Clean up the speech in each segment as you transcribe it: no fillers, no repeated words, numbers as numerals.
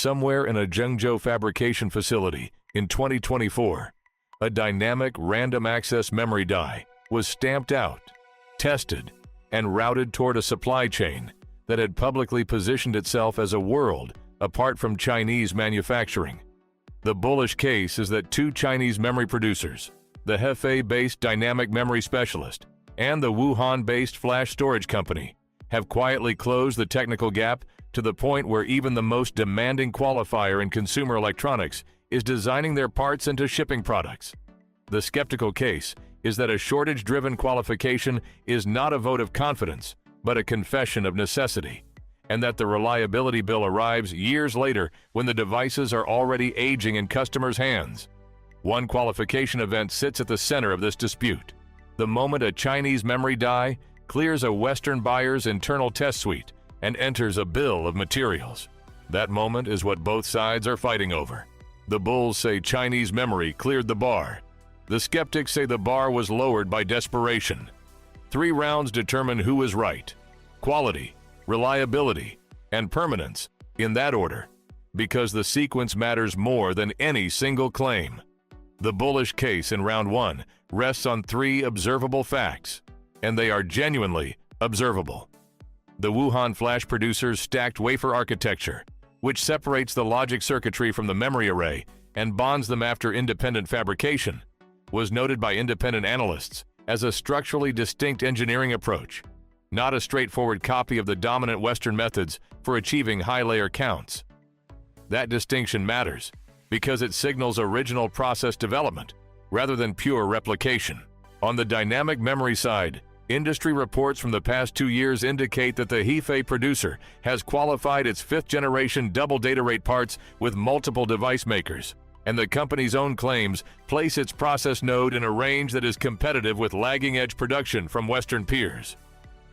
somewhere in a Zhengzhou fabrication facility in 2024, a dynamic random access memory die was stamped out, tested, and routed toward a supply chain that had publicly positioned itself as a world apart from Chinese manufacturing. The bullish case is that two Chinese memory producers, the Hefei-based dynamic memory specialist and the Wuhan-based flash storage company, have quietly closed the technical gap to the point where even the most demanding qualifier in consumer electronics is designing their parts into shipping products. The skeptical case is that a shortage-driven qualification is not a vote of confidence, but a confession of necessity, and that the reliability bill arrives years later when the devices are already aging in customers' hands. One qualification event sits at the center of this dispute: the moment a Chinese memory die clears a Western buyer's internal test suite and enters a bill of materials. That moment is what both sides are fighting over. The bulls say Chinese memory cleared the bar. The skeptics say the bar was lowered by desperation. 3 rounds determine who is right: quality, reliability, and permanence, in that order, because the sequence matters more than any single claim. The bullish case in round 1 rests on 3 observable facts, and they are genuinely observable. The Wuhan flash producer's stacked wafer architecture, which separates the logic circuitry from the memory array and bonds them after independent fabrication, was noted by independent analysts as a structurally distinct engineering approach, not a straightforward copy of the dominant Western methods for achieving high-layer counts. That distinction matters because it signals original process development rather than pure replication. On the dynamic memory side, industry reports from the past 2 years indicate that the Hefei producer has qualified its 5th-generation double data rate parts with multiple device makers, and the company's own claims place its process node in a range that is competitive with lagging-edge production from Western peers.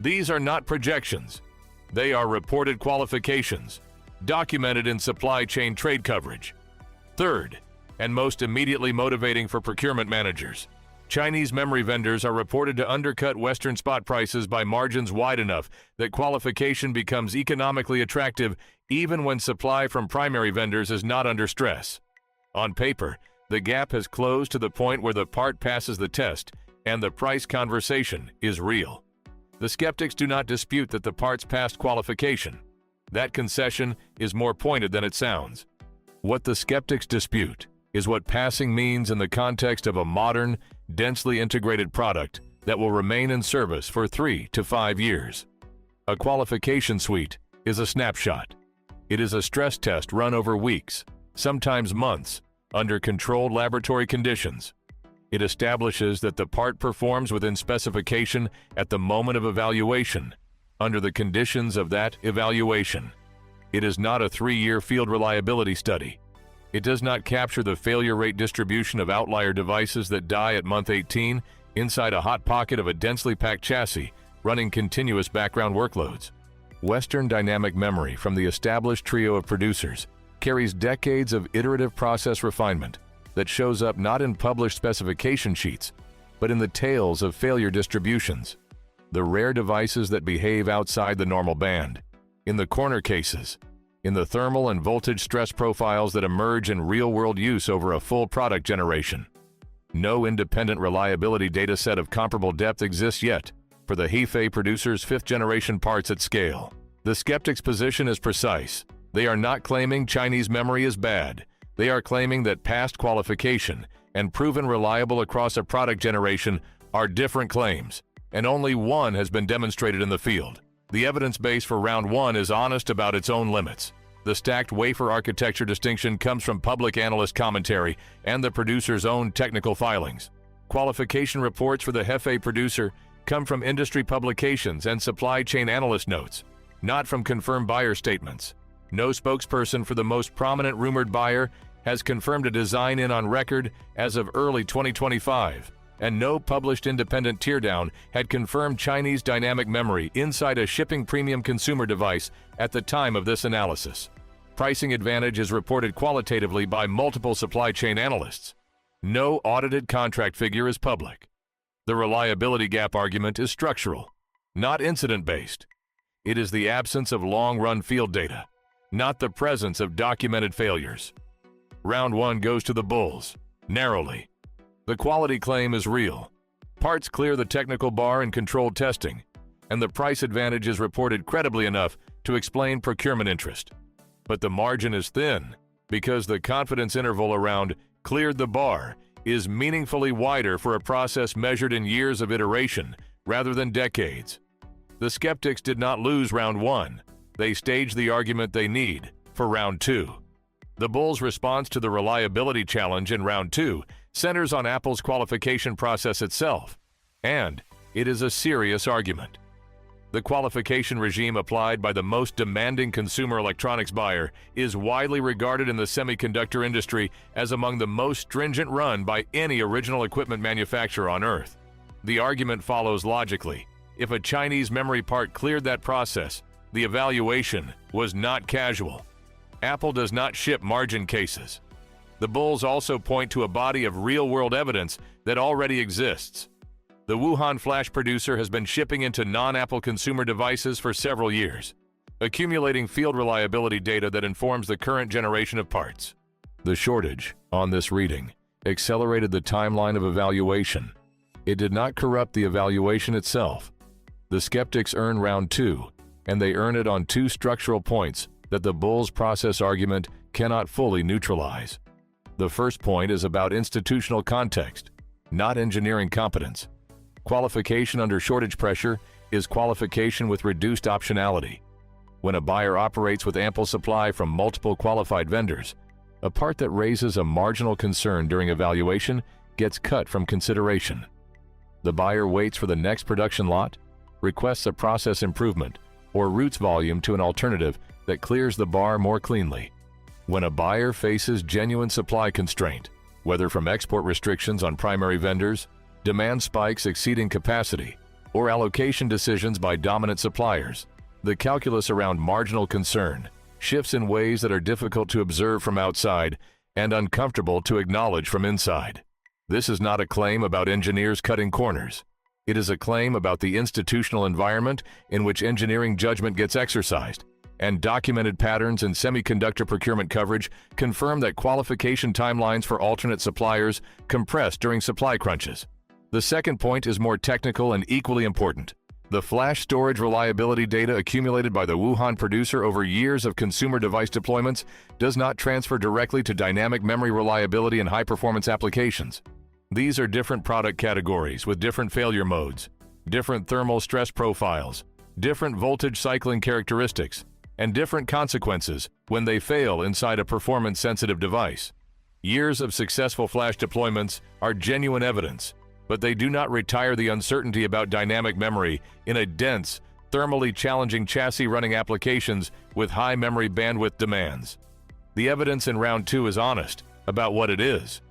These are not projections. They are reported qualifications, documented in supply chain trade coverage. Third, and most immediately motivating for procurement managers, Chinese memory vendors are reported to undercut Western spot prices by margins wide enough that qualification becomes economically attractive even when supply from primary vendors is not under stress. On paper, the gap has closed to the point where the part passes the test and the price conversation is real. The skeptics do not dispute that the parts passed qualification. That concession is more pointed than it sounds. What the skeptics dispute is what passing means in the context of a modern, densely integrated product that will remain in service for 3 to 5 years. A qualification suite is a snapshot. It is a stress test run over weeks, sometimes months, under controlled laboratory conditions. It establishes that the part performs within specification at the moment of evaluation, under the conditions of that evaluation. It is not a 3-year field reliability study. It does not capture the failure rate distribution of outlier devices that die at month 18 inside a hot pocket of a densely packed chassis running continuous background workloads. Western dynamic memory from the established trio of producers carries decades of iterative process refinement that shows up not in published specification sheets, but in the tails of failure distributions, the rare devices that behave outside the normal band, in the corner cases, in the thermal and voltage stress profiles that emerge in real-world use over a full product generation. No independent reliability data set of comparable depth exists yet for the Hefei producer's 5th-generation parts at scale. The skeptics' position is precise. They are not claiming Chinese memory is bad. They are claiming that past qualification and proven reliable across a product generation are different claims, and only one has been demonstrated in the field. The evidence base for round 1 is honest about its own limits. The stacked wafer architecture distinction comes from public analyst commentary and the producer's own technical filings. Qualification reports for the Hefei producer come from industry publications and supply chain analyst notes, not from confirmed buyer statements. No spokesperson for the most prominent rumored buyer has confirmed a design-in on record as of early 2025, and no published independent teardown had confirmed Chinese dynamic memory inside a shipping premium consumer device at the time of this analysis. Pricing advantage is reported qualitatively by multiple supply chain analysts. No audited contract figure is public. The reliability gap argument is structural, not incident-based. It is the absence of long-run field data, not the presence of documented failures. Round 1 goes to the bulls, narrowly. The quality claim is real. Parts clear the technical bar in controlled testing, and the price advantage is reported credibly enough to explain procurement interest. But the margin is thin because the confidence interval around cleared the bar is meaningfully wider for a process measured in years of iteration rather than decades. The skeptics did not lose round 1. They staged the argument they need for round 2. The bulls' response to the reliability challenge in round 2 centers on Apple's qualification process itself, and it is a serious argument. The qualification regime applied by the most demanding consumer electronics buyer is widely regarded in the semiconductor industry as among the most stringent run by any original equipment manufacturer on Earth. The argument follows logically. If a Chinese memory part cleared that process, the evaluation was not casual. Apple does not ship margin cases. The bulls also point to a body of real-world evidence that already exists. The Wuhan flash producer has been shipping into non-Apple consumer devices for several years, accumulating field reliability data that informs the current generation of parts. The shortage on this reading accelerated the timeline of evaluation. It did not corrupt the evaluation itself. The skeptics earn round 2, and they earn it on 2 structural points that the bulls' process argument cannot fully neutralize. The first point is about institutional context, not engineering competence. Qualification under shortage pressure is qualification with reduced optionality. When a buyer operates with ample supply from multiple qualified vendors, a part that raises a marginal concern during evaluation gets cut from consideration. The buyer waits for the next production lot, requests a process improvement, or routes volume to an alternative that clears the bar more cleanly. When a buyer faces genuine supply constraint, whether from export restrictions on primary vendors, demand spikes exceeding capacity, or allocation decisions by dominant suppliers, the calculus around marginal concern shifts in ways that are difficult to observe from outside and uncomfortable to acknowledge from inside. This is not a claim about engineers cutting corners. It is a claim about the institutional environment in which engineering judgment gets exercised, and documented patterns in semiconductor procurement coverage confirm that qualification timelines for alternate suppliers compress during supply crunches. The second point is more technical and equally important. The flash storage reliability data accumulated by the Wuhan producer over years of consumer device deployments does not transfer directly to dynamic memory reliability in high-performance applications. These are different product categories with different failure modes, different thermal stress profiles, different voltage cycling characteristics, and different consequences when they fail inside a performance-sensitive device. Years of successful flash deployments are genuine evidence, but they do not retire the uncertainty about dynamic memory in a dense, thermally challenging chassis running applications with high memory bandwidth demands. The evidence in round 2 is honest about what it is.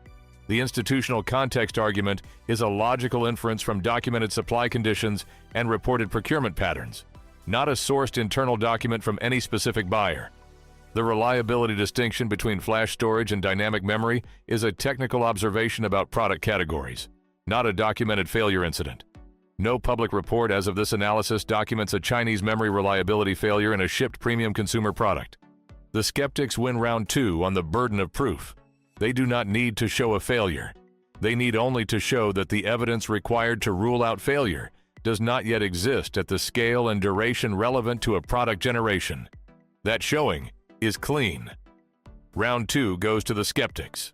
The institutional context argument is a logical inference from documented supply conditions and reported procurement patterns, not a sourced internal document from any specific buyer. The reliability distinction between flash storage and dynamic memory is a technical observation about product categories, not a documented failure incident. No public report as of this analysis documents a Chinese memory reliability failure in a shipped premium consumer product. The skeptics win round 2 on the burden of proof. They do not need to show a failure. They need only to show that the evidence required to rule out failure does not yet exist at the scale and duration relevant to a product generation. That showing is clean. Round 2 goes to the skeptics.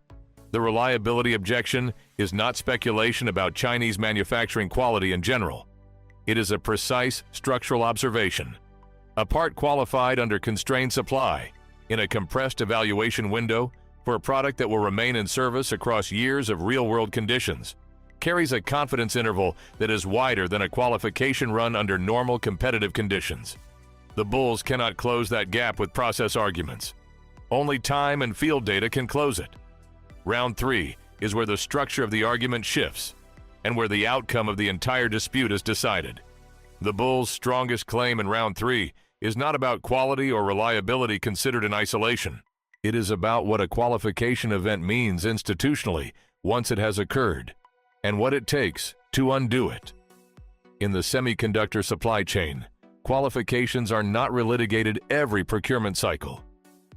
The reliability objection is not speculation about Chinese manufacturing quality in general. It is a precise structural observation. A part qualified under constrained supply in a compressed evaluation window for a product that will remain in service across years of real-world conditions carries a confidence interval that is wider than a qualification run under normal competitive conditions. The bulls cannot close that gap with process arguments. Only time and field data can close it. Round 3 is where the structure of the argument shifts and where the outcome of the entire dispute is decided. The bulls' strongest claim in round 3 is not about quality or reliability considered in isolation. It is about what a qualification event means institutionally once it has occurred, and what it takes to undo it. In the semiconductor supply chain, qualifications are not relitigated every procurement cycle.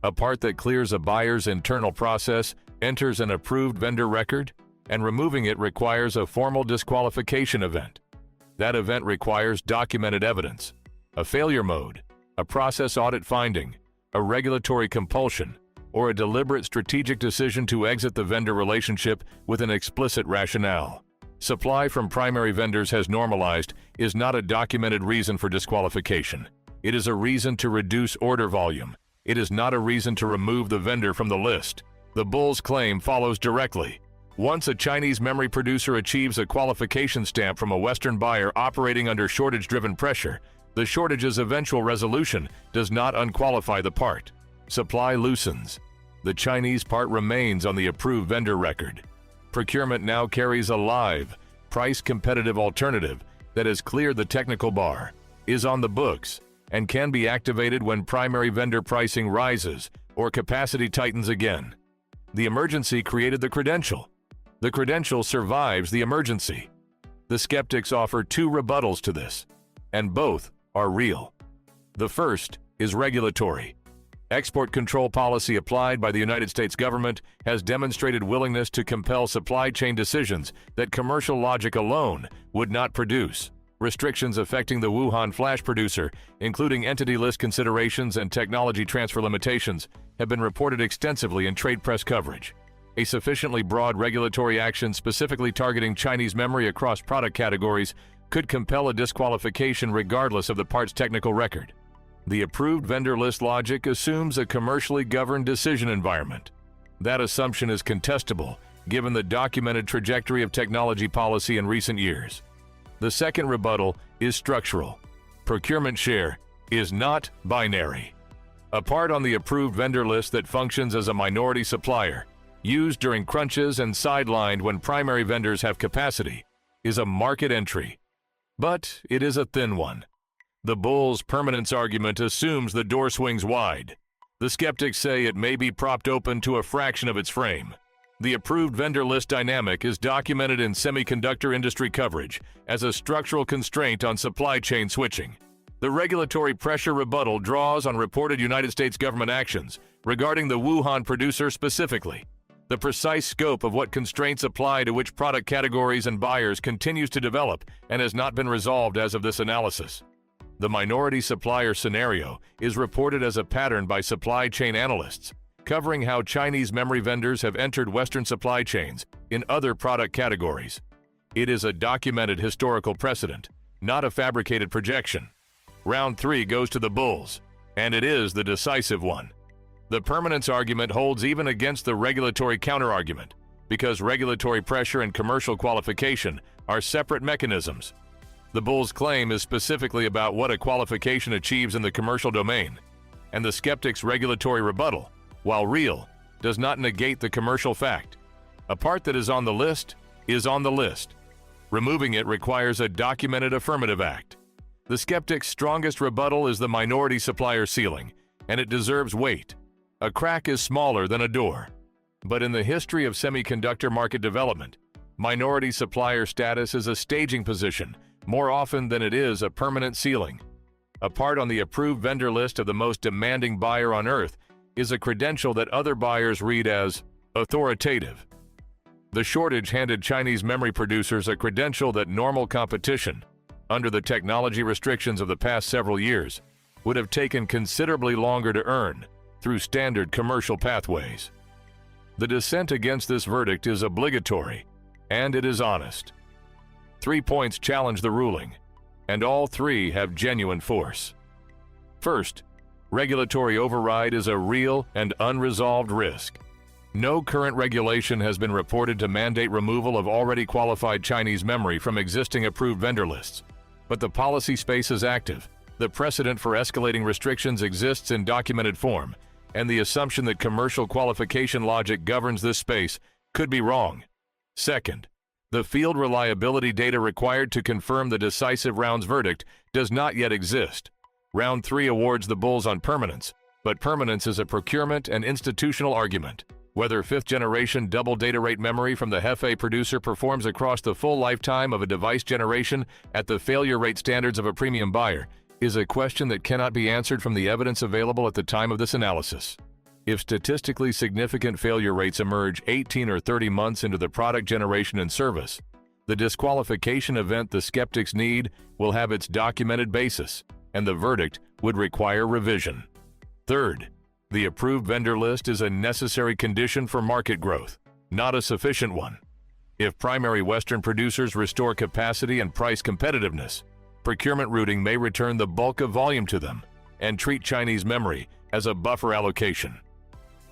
A part that clears a buyer's internal process enters an approved vendor record, and removing it requires a formal disqualification event. That event requires documented evidence, a failure mode, a process audit finding, a regulatory compulsion, or a deliberate strategic decision to exit the vendor relationship with an explicit rationale. Supply from primary vendors has normalized is not a documented reason for disqualification. It is a reason to reduce order volume. It is not a reason to remove the vendor from the list. The bull's claim follows directly. Once a Chinese memory producer achieves a qualification stamp from a Western buyer operating under shortage-driven pressure, the shortage's eventual resolution does not unqualify the part. Supply loosens. The Chinese part remains on the approved vendor record. Procurement now carries a live, price-competitive alternative that has cleared the technical bar, is on the books, and can be activated when primary vendor pricing rises or capacity tightens again. The emergency created the credential. The credential survives the emergency. The skeptics offer two rebuttals to this, and both are real. The first is regulatory. Export control policy applied by the United States government has demonstrated willingness to compel supply chain decisions that commercial logic alone would not produce. Restrictions affecting the Wuhan flash producer, including entity list considerations and technology transfer limitations, have been reported extensively in trade press coverage. A sufficiently broad regulatory action specifically targeting Chinese memory across product categories could compel a disqualification regardless of the part's technical record. The approved vendor list logic assumes a commercially governed decision environment. That assumption is contestable, given the documented trajectory of technology policy in recent years. The second rebuttal is structural. Procurement share is not binary. A part on the approved vendor list that functions as a minority supplier, used during crunches and sidelined when primary vendors have capacity, is a market entry. But it is a thin one. The bull's permanence argument assumes the door swings wide. The skeptics say it may be propped open to a fraction of its frame. The approved vendor list dynamic is documented in semiconductor industry coverage as a structural constraint on supply chain switching. The regulatory pressure rebuttal draws on reported United States government actions regarding the Wuhan producer specifically. The precise scope of what constraints apply to which product categories and buyers continues to develop and has not been resolved as of this analysis. The minority supplier scenario is reported as a pattern by supply chain analysts, covering how Chinese memory vendors have entered Western supply chains in other product categories. It is a documented historical precedent, not a fabricated projection. Round 3 goes to the bulls, and it is the decisive one. The permanence argument holds even against the regulatory counterargument, because regulatory pressure and commercial qualification are separate mechanisms. The bull's claim is specifically about what a qualification achieves in the commercial domain, and the skeptic's regulatory rebuttal, while real, does not negate the commercial fact. A part that is on the list is on the list. Removing it requires a documented affirmative act. The skeptic's strongest rebuttal is the minority supplier ceiling, and it deserves weight. A crack is smaller than a door. But in the history of semiconductor market development, minority supplier status is a staging position more often than it is a permanent ceiling. A part on the approved vendor list of the most demanding buyer on earth is a credential that other buyers read as authoritative. The shortage handed Chinese memory producers a credential that normal competition, under the technology restrictions of the past several years, would have taken considerably longer to earn through standard commercial pathways. The dissent against this verdict is obligatory, and it is honest. 3 points challenge the ruling, and all 3 have genuine force. First, regulatory override is a real and unresolved risk. No current regulation has been reported to mandate removal of already qualified Chinese memory from existing approved vendor lists, but the policy space is active. The precedent for escalating restrictions exists in documented form, and the assumption that commercial qualification logic governs this space could be wrong. Second, the field reliability data required to confirm the decisive round's verdict does not yet exist. Round 3 awards the bulls on permanence, but permanence is a procurement and institutional argument. Whether 5th-generation double data rate memory from the Hefei producer performs across the full lifetime of a device generation at the failure rate standards of a premium buyer is a question that cannot be answered from the evidence available at the time of this analysis. If statistically significant failure rates emerge 18 or 30 months into the product generation and service, the disqualification event the skeptics need will have its documented basis, and the verdict would require revision. Third, the approved vendor list is a necessary condition for market growth, not a sufficient one. If primary Western producers restore capacity and price competitiveness, procurement routing may return the bulk of volume to them and treat Chinese memory as a buffer allocation.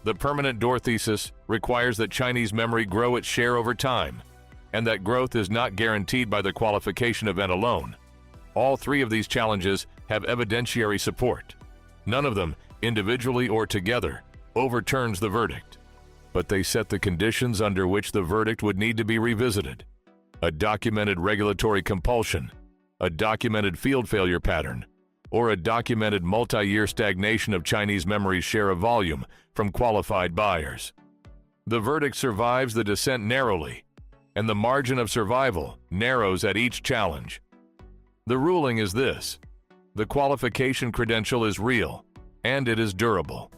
The permanent door thesis requires that Chinese memory grow its share over time, and that growth is not guaranteed by the qualification event alone. All three of these challenges have evidentiary support. None of them, individually or together, overturns the verdict, but they set the conditions under which the verdict would need to be revisited. A documented regulatory compulsion, a documented field failure pattern, or a documented multi-year stagnation of Chinese memory's share of volume from qualified buyers. The verdict survives the dissent narrowly, and the margin of survival narrows at each challenge. The ruling is this: the qualification credential is real, and it is durable.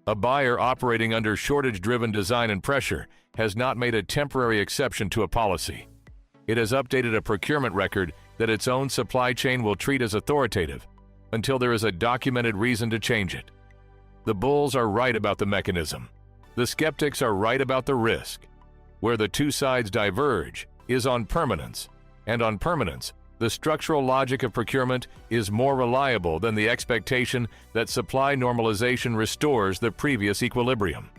A buyer operating under shortage-driven design and pressure has not made a temporary exception to a policy. It has updated a procurement record that its own supply chain will treat as authoritative until there is a documented reason to change it. The bulls are right about the mechanism. The skeptics are right about the risk. Where the two sides diverge is on permanence, and on permanence, the structural logic of procurement is more reliable than the expectation that supply normalization restores the previous equilibrium.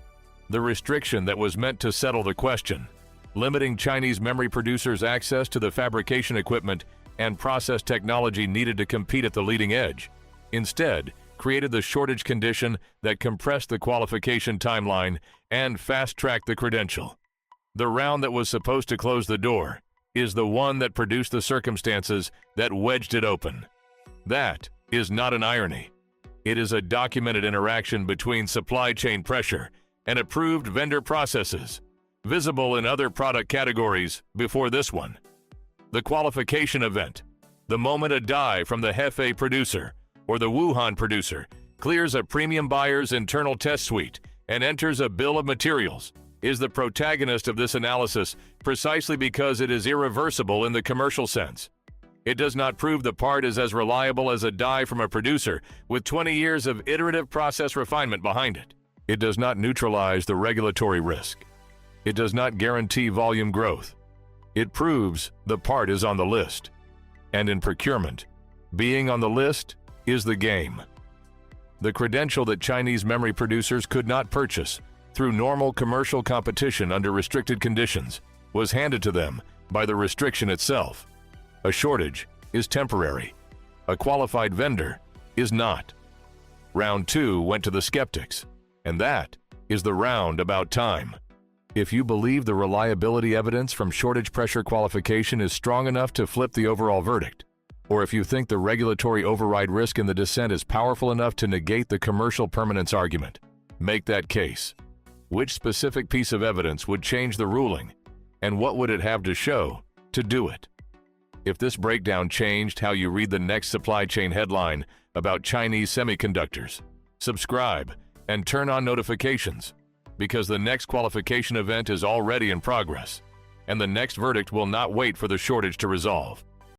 The restriction that was meant to settle the question, limiting Chinese memory producers' access to the fabrication equipment and process technology needed to compete at the leading edge, instead created the shortage condition that compressed the qualification timeline and fast-tracked the credential. The round that was supposed to close the door is the one that produced the circumstances that wedged it open. That is not an irony. It is a documented interaction between supply chain pressure and approved vendor processes, visible in other product categories before this one. The qualification event, the moment a die from the Hefei producer or the Wuhan producer clears a premium buyer's internal test suite and enters a bill of materials, is the protagonist of this analysis precisely because it is irreversible in the commercial sense. It does not prove the part is as reliable as a die from a producer with 20 years of iterative process refinement behind it. It does not neutralize the regulatory risk. It does not guarantee volume growth. It proves the part is on the list. And in procurement, being on the list is the game. The credential that Chinese memory producers could not purchase through normal commercial competition under restricted conditions was handed to them by the restriction itself. A shortage is temporary. A qualified vendor is not. Round 2 went to the skeptics, and that is the round about time. If you believe the reliability evidence from shortage pressure qualification is strong enough to flip the overall verdict, or if you think the regulatory override risk in the dissent is powerful enough to negate the commercial permanence argument, make that case. Which specific piece of evidence would change the ruling, and what would it have to show to do it? If this breakdown changed how you read the next supply chain headline about Chinese semiconductors, subscribe and turn on notifications, because the next qualification event is already in progress, and the next verdict will not wait for the shortage to resolve.